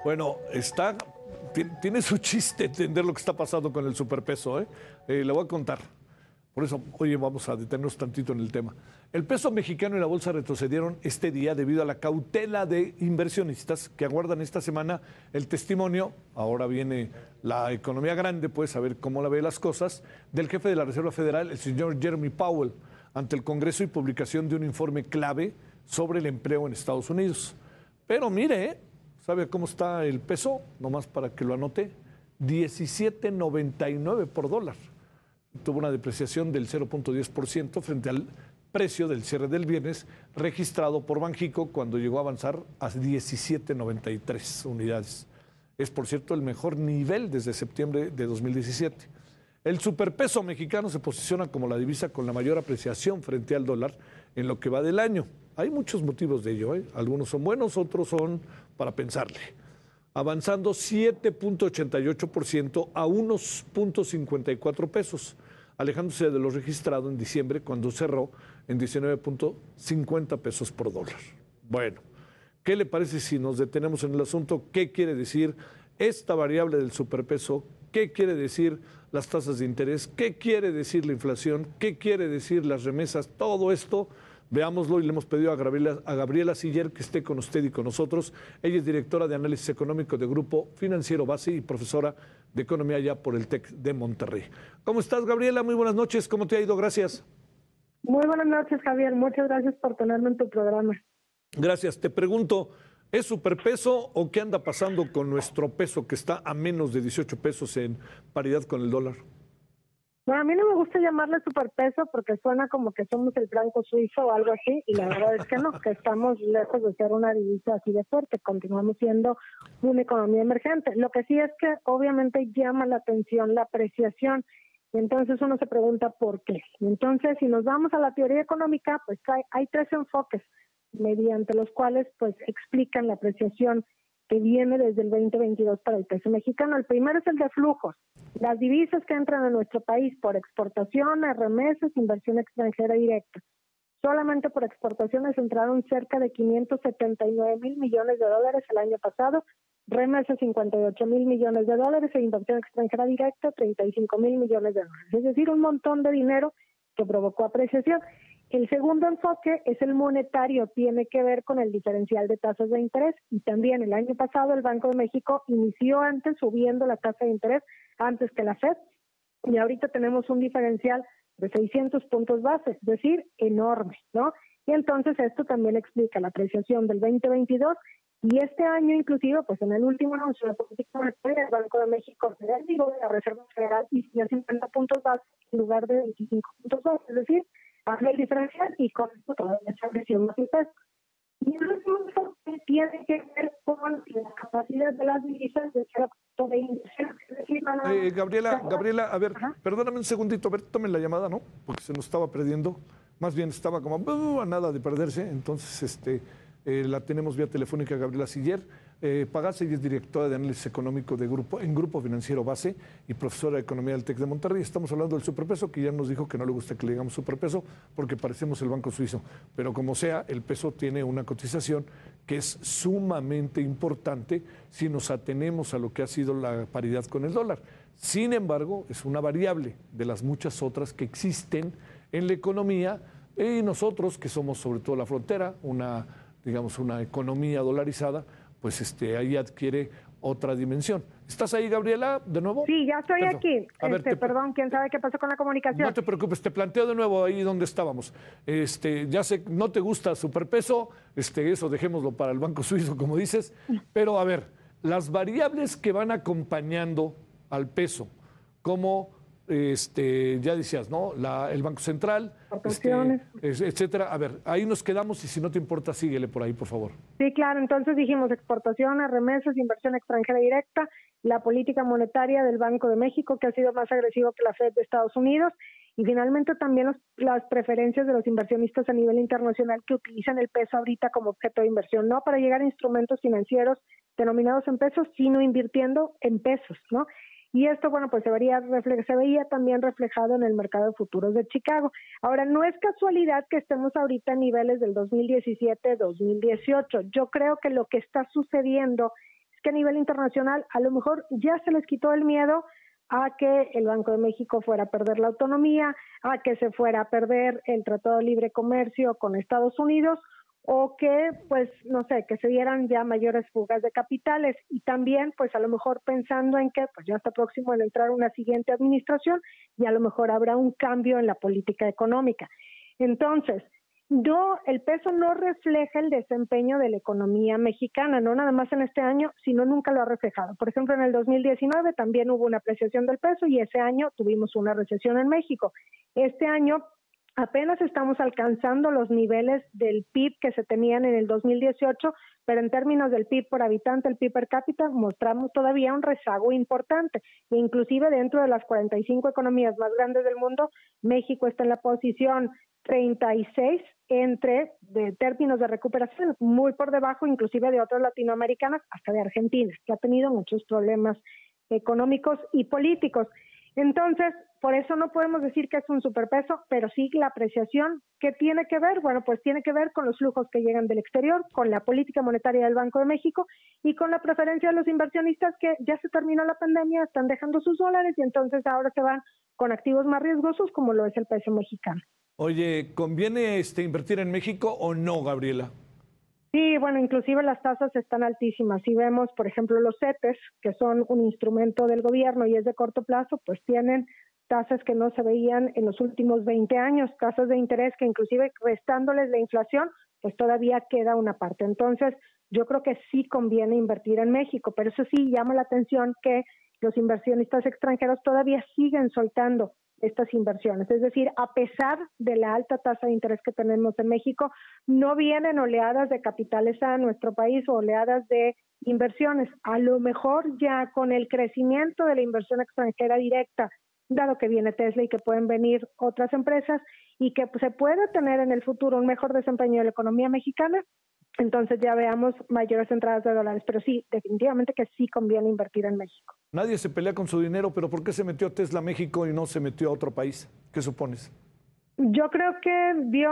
Bueno, tiene su chiste entender lo que está pasando con el superpeso, ¿eh? Le voy a contar. Por eso, oye, vamos a detenernos tantito en el tema. El peso mexicano y la bolsa retrocedieron este día debido a la cautela de inversionistas que aguardan esta semana el testimonio. Ahora viene la economía grande, pues a ver cómo la ve las cosas, del jefe de la Reserva Federal, el señor Jeremy Powell, ante el Congreso y publicación de un informe clave sobre el empleo en Estados Unidos. Pero mire, ¿sabe cómo está el peso? Nomás para que lo anote, 17.99 por dólar. Tuvo una depreciación del 0.10% frente al precio del cierre del viernes registrado por Banxico cuando llegó a avanzar a 17.93 unidades. Es, por cierto, el mejor nivel desde septiembre de 2017. El superpeso mexicano se posiciona como la divisa con la mayor apreciación frente al dólar en lo que va del año. Hay muchos motivos de ello, ¿eh? Algunos son buenos, otros son para pensarle. Avanzando 7.88% a unos 0.54 pesos, alejándose de lo registrado en diciembre cuando cerró en 19.50 pesos por dólar. Bueno, ¿qué le parece si nos detenemos en el asunto? ¿Qué quiere decir esta variable del superpeso? ¿Qué quiere decir las tasas de interés? ¿Qué quiere decir la inflación? ¿Qué quiere decir las remesas? Todo esto, veámoslo, y le hemos pedido a Gabriela Siller que esté con usted y con nosotros. Ella es directora de análisis económico de Grupo Financiero Base y profesora de economía ya por el TEC de Monterrey. ¿Cómo estás, Gabriela? Muy buenas noches. ¿Cómo te ha ido? Gracias. Muy buenas noches, Javier. Muchas gracias por tenerme en tu programa. Gracias. Te pregunto, ¿es superpeso o qué anda pasando con nuestro peso que está a menos de 18 pesos en paridad con el dólar? Bueno, a mí no me gusta llamarle superpeso porque suena como que somos el franco suizo o algo así, y la verdad es que no, que estamos lejos de ser una divisa así de fuerte, continuamos siendo una economía emergente. Lo que sí es que obviamente llama la atención la apreciación, y entonces uno se pregunta por qué. Y entonces, si nos vamos a la teoría económica, pues hay tres enfoques mediante los cuales pues explican la apreciación que viene desde el 2022 para el peso mexicano. El primero es el de flujos. Las divisas que entran a nuestro país por exportaciones, remesas, inversión extranjera directa. Solamente por exportaciones entraron cerca de 579 mil millones de dólares el año pasado, remesas 58 mil millones de dólares e inversión extranjera directa 35 mil millones de dólares. Es decir, un montón de dinero que provocó apreciación. El segundo enfoque es el monetario, tiene que ver con el diferencial de tasas de interés, y también el año pasado el Banco de México inició antes subiendo la tasa de interés antes que la FED, y ahorita tenemos un diferencial de 600 puntos base, es decir, enorme, ¿no? Y entonces esto también explica la apreciación del 2022, y este año inclusive, pues en el último anuncio de política monetaria, el Banco de México, de la Reserva Federal, hizo 50 puntos base en lugar de 25 puntos base, es decir, hace el diferencial y con esto todavía se apreció más el peso. Y el último enfoque tiene que ver con la capacidad de las divisas de ser objeto de inversión. Es decir, Gabriela, a ver, ajá, perdóname un segundito, a ver, tomen la llamada, ¿no? Porque se nos estaba perdiendo, más bien estaba como a nada de perderse, entonces la tenemos vía telefónica Gabriela Siller. Pagase, ella es directora de análisis económico de Grupo Financiero Base y profesora de economía del TEC de Monterrey. Estamos hablando del superpeso, que ya nos dijo que no le gusta que le digamos superpeso porque parecemos el banco suizo, pero como sea, el peso tiene una cotización que es sumamente importante si nos atenemos a lo que ha sido la paridad con el dólar. Sin embargo, es una variable de las muchas otras que existen en la economía, y nosotros, que somos sobre todo la frontera, una economía dolarizada, pues ahí adquiere otra dimensión. ¿Estás ahí, Gabriela, de nuevo? sí, ya estoy Perfecto. aquí. A ver, Perdón, quién sabe qué pasó con la comunicación. No te preocupes, te planteo de nuevo ahí donde estábamos. Ya sé, no te gusta superpeso, eso dejémoslo para el Banco Suizo, como dices, pero a ver, las variables que van acompañando al peso, como ya decías, ¿no? El Banco Central, etcétera. A ver, ahí nos quedamos y si no te importa, síguele por ahí, por favor. Sí, claro, entonces dijimos exportaciones, remesas, inversión extranjera directa, la política monetaria del Banco de México, que ha sido más agresivo que la Fed de Estados Unidos, y finalmente también las preferencias de los inversionistas a nivel internacional que utilizan el peso ahorita como objeto de inversión, no para llegar a instrumentos financieros denominados en pesos, sino invirtiendo en pesos, ¿no? Y esto, bueno, pues se veía también reflejado en el mercado de futuros de Chicago. Ahora, no es casualidad que estemos ahorita a niveles del 2017-2018. Yo creo que lo que está sucediendo es que a nivel internacional a lo mejor ya se les quitó el miedo a que el Banco de México fuera a perder la autonomía, a que se fuera a perder el Tratado de Libre Comercio con Estados Unidos, o que, pues, no sé, que se dieran ya mayores fugas de capitales, y también, pues, a lo mejor pensando en que, pues, ya está próximo a entrar una siguiente administración y a lo mejor habrá un cambio en la política económica. Entonces, no, el peso no refleja el desempeño de la economía mexicana, no nada más en este año, sino nunca lo ha reflejado. Por ejemplo, en el 2019 también hubo una apreciación del peso y ese año tuvimos una recesión en México. Este año apenas estamos alcanzando los niveles del PIB que se tenían en el 2018, pero en términos del PIB por habitante, el PIB per cápita, mostramos todavía un rezago importante. E inclusive dentro de las 45 economías más grandes del mundo, México está en la posición 36 de términos de recuperación, muy por debajo inclusive de otras latinoamericanas, hasta de Argentina, que ha tenido muchos problemas económicos y políticos. Entonces, por eso no podemos decir que es un superpeso, pero sí la apreciación. ¿Qué tiene que ver? Bueno, pues tiene que ver con los flujos que llegan del exterior, con la política monetaria del Banco de México y con la preferencia de los inversionistas que ya se terminó la pandemia, están dejando sus dólares y entonces ahora se van con activos más riesgosos como lo es el peso mexicano. Oye, ¿conviene invertir en México o no, Gabriela? Sí, bueno, inclusive las tasas están altísimas. Si vemos, por ejemplo, los CETES, que son un instrumento del gobierno y es de corto plazo, pues tienen tasas que no se veían en los últimos 20 años, tasas de interés que inclusive restándoles la inflación, pues todavía queda una parte. Entonces, yo creo que sí conviene invertir en México, pero eso sí llama la atención que los inversionistas extranjeros todavía siguen soltando estas inversiones. Es decir, a pesar de la alta tasa de interés que tenemos en México, no vienen oleadas de capitales a nuestro país o oleadas de inversiones. A lo mejor ya con el crecimiento de la inversión extranjera directa, dado que viene Tesla y que pueden venir otras empresas y que se puede tener en el futuro un mejor desempeño de la economía mexicana, entonces ya veamos mayores entradas de dólares. Pero sí, definitivamente que sí conviene invertir en México. Nadie se pelea con su dinero, pero ¿por qué se metió Tesla a México y no se metió a otro país? ¿Qué supones? Yo creo que vio,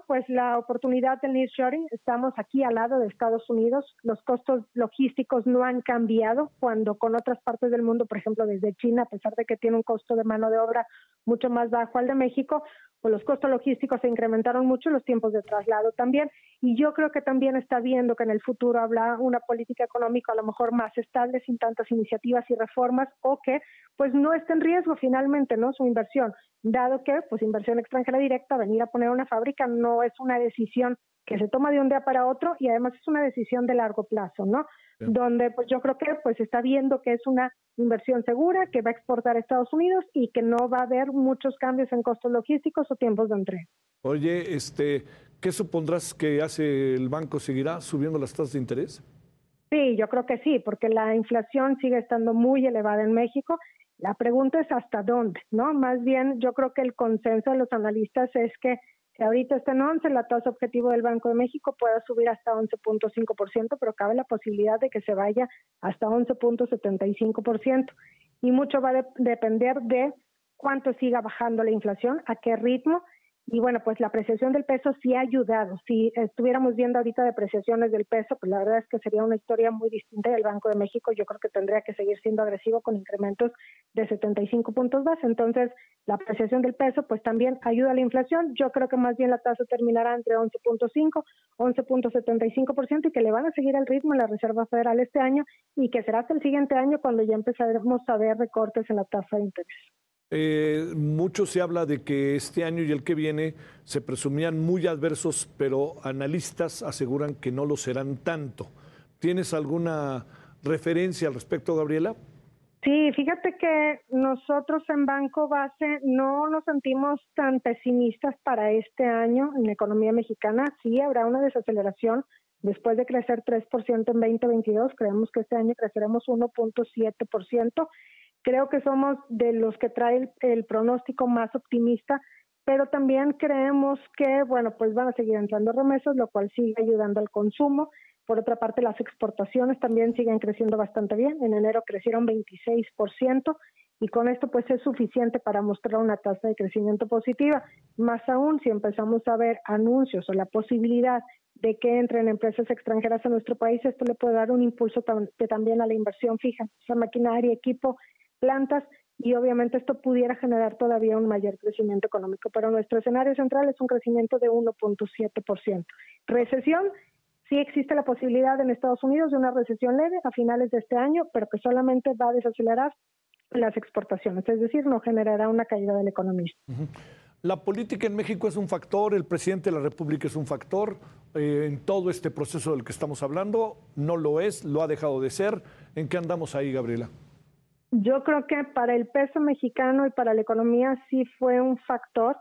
pues la oportunidad del nearshoring. Estamos aquí al lado de Estados Unidos. Los costos logísticos no han cambiado cuando con otras partes del mundo, por ejemplo, desde China, a pesar de que tiene un costo de mano de obra mucho más bajo al de México, pues los costos logísticos se incrementaron mucho, los tiempos de traslado también. Y yo creo que también está viendo que en el futuro habrá una política económica a lo mejor más estable, sin tantas iniciativas y reformas, o que pues no esté en riesgo finalmente, ¿no?, su inversión, dado que pues inversión extranjera directa, venir a poner una fábrica no es una decisión que se toma de un día para otro y además es una decisión de largo plazo, ¿no? Sí. Donde pues yo creo que pues está viendo que es una inversión segura, que va a exportar a Estados Unidos y que no va a haber muchos cambios en costos logísticos o tiempos de entrega. Oye, ¿qué supondrás que hace el banco? ¿Seguirá subiendo las tasas de interés? Sí, yo creo que sí, porque la inflación sigue estando muy elevada en México. La pregunta es hasta dónde, ¿no? Más bien, yo creo que el consenso de los analistas es que si ahorita está en 11, la tasa objetivo del Banco de México pueda subir hasta 11.5%, pero cabe la posibilidad de que se vaya hasta 11.75%. Y mucho va a depender de cuánto siga bajando la inflación, a qué ritmo. Y bueno, pues la apreciación del peso sí ha ayudado. Si estuviéramos viendo ahorita depreciaciones del peso, pues la verdad es que sería una historia muy distinta del Banco de México. Yo creo que tendría que seguir siendo agresivo con incrementos de 75 puntos base. Entonces, la apreciación del peso pues también ayuda a la inflación. Yo creo que más bien la tasa terminará entre 11.5, 11.75% y que le van a seguir el ritmo en la Reserva Federal este año y que será hasta el siguiente año cuando ya empezaremos a ver recortes en la tasa de interés. Mucho se habla de que este año y el que viene se presumían muy adversos, pero analistas aseguran que no lo serán tanto. ¿Tienes alguna referencia al respecto, Gabriela? Sí, fíjate que nosotros en Banco Base no nos sentimos tan pesimistas para este año en la economía mexicana. Sí, habrá una desaceleración después de crecer 3% en 2022. Creemos que este año creceremos 1.7%. Creo que somos de los que trae el pronóstico más optimista, pero también creemos que, bueno, pues van a seguir entrando remesas, lo cual sigue ayudando al consumo. Por otra parte, las exportaciones también siguen creciendo bastante bien. En enero crecieron 26% y con esto pues es suficiente para mostrar una tasa de crecimiento positiva. Más aún, si empezamos a ver anuncios o la posibilidad de que entren empresas extranjeras a nuestro país. Esto le puede dar un impulso también a la inversión fija, o sea, maquinaria, equipo, plantas, y obviamente esto pudiera generar todavía un mayor crecimiento económico. Pero nuestro escenario central es un crecimiento de 1.7%. Recesión, sí existe la posibilidad en Estados Unidos de una recesión leve a finales de este año, pero que solamente va a desacelerar las exportaciones, es decir, no generará una caída de la economía. La política en México es un factor, el presidente de la República es un factor, en todo este proceso del que estamos hablando, no lo es, lo ha dejado de ser. ¿En qué andamos ahí, Gabriela? Yo creo que para el peso mexicano y para la economía sí fue un factor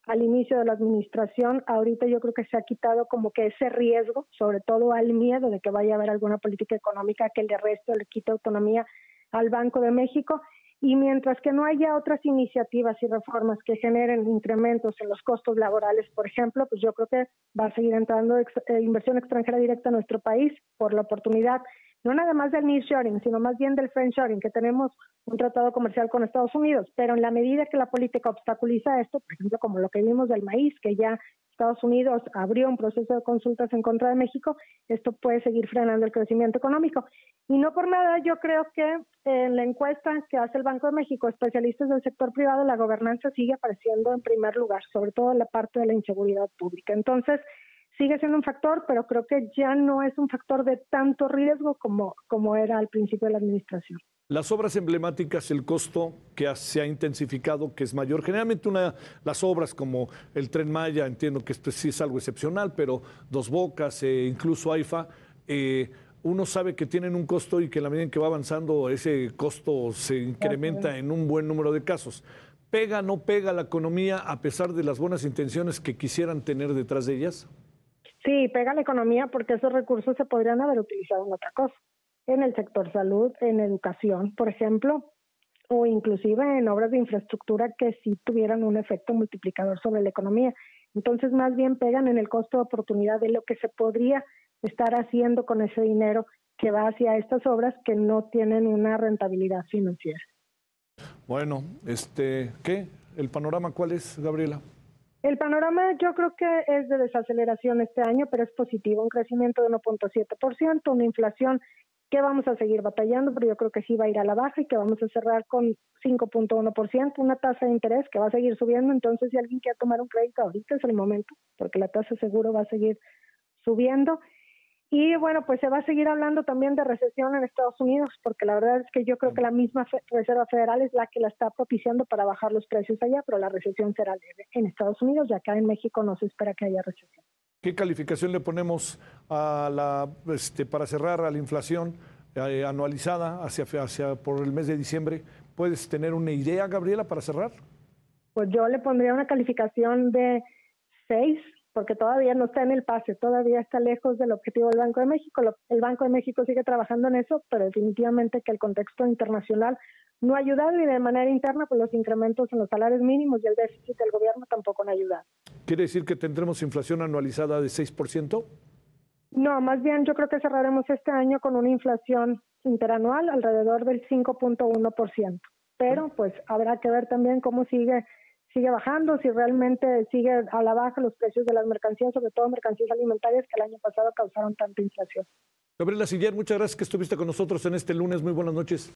al inicio de la administración. Ahorita yo creo que se ha quitado como que ese riesgo, sobre todo al miedo de que vaya a haber alguna política económica que le reste o le quite autonomía al Banco de México. Y mientras que no haya otras iniciativas y reformas que generen incrementos en los costos laborales, por ejemplo, pues yo creo que va a seguir entrando inversión extranjera directa a nuestro país por la oportunidad, no nada más del nearshoring, sino más bien del friendshoring, que tenemos un tratado comercial con Estados Unidos, pero en la medida que la política obstaculiza esto, por ejemplo, como lo que vimos del maíz, que ya Estados Unidos abrió un proceso de consultas en contra de México, esto puede seguir frenando el crecimiento económico. Y no por nada, yo creo que en la encuesta que hace el Banco de México, especialistas del sector privado, la gobernanza sigue apareciendo en primer lugar, sobre todo en la parte de la inseguridad pública. Entonces, sigue siendo un factor, pero creo que ya no es un factor de tanto riesgo como era al principio de la administración. Las obras emblemáticas, el costo que se ha intensificado, que es mayor. Generalmente las obras como el Tren Maya, entiendo que esto sí es algo excepcional, pero Dos Bocas, incluso AIFA, uno sabe que tienen un costo y que en la medida en que va avanzando ese costo se incrementa en un buen número de casos. ¿Pega o no pega la economía a pesar de las buenas intenciones que quisieran tener detrás de ellas? Sí, pega la economía porque esos recursos se podrían haber utilizado en otra cosa, en el sector salud, en educación, por ejemplo, o inclusive en obras de infraestructura que sí tuvieran un efecto multiplicador sobre la economía. Entonces, más bien pegan en el costo de oportunidad de lo que se podría estar haciendo con ese dinero que va hacia estas obras que no tienen una rentabilidad financiera. Bueno, ¿qué? ¿El panorama cuál es, Gabriela? El panorama yo creo que es de desaceleración este año, pero es positivo, un crecimiento de 1.7%, una inflación que vamos a seguir batallando, pero yo creo que sí va a ir a la baja y que vamos a cerrar con 5.1%, una tasa de interés que va a seguir subiendo. Entonces, si alguien quiere tomar un crédito ahorita es el momento, porque la tasa seguro va a seguir subiendo. Y bueno, pues se va a seguir hablando también de recesión en Estados Unidos, porque la verdad es que yo creo que la misma Reserva Federal es la que la está propiciando para bajar los precios allá, pero la recesión será leve en Estados Unidos, y acá en México no se espera que haya recesión. ¿Qué calificación le ponemos a para cerrar a la inflación anualizada hacia por el mes de diciembre? ¿Puedes tener una idea, Gabriela, para cerrar? Pues yo le pondría una calificación de 6, porque todavía no está en el pase, todavía está lejos del objetivo del Banco de México. El Banco de México sigue trabajando en eso, pero definitivamente que el contexto internacional no ha ayudado, y de manera interna pues los incrementos en los salarios mínimos y el déficit del gobierno tampoco han ayudado. ¿Quiere decir que tendremos inflación anualizada de 6%? No, más bien yo creo que cerraremos este año con una inflación interanual alrededor del 5.1%. Pero pues habrá que ver también cómo sigue bajando, si realmente sigue a la baja los precios de las mercancías, sobre todo mercancías alimentarias que el año pasado causaron tanta inflación. Gabriela Siller, muchas gracias que estuviste con nosotros en este lunes. Muy buenas noches.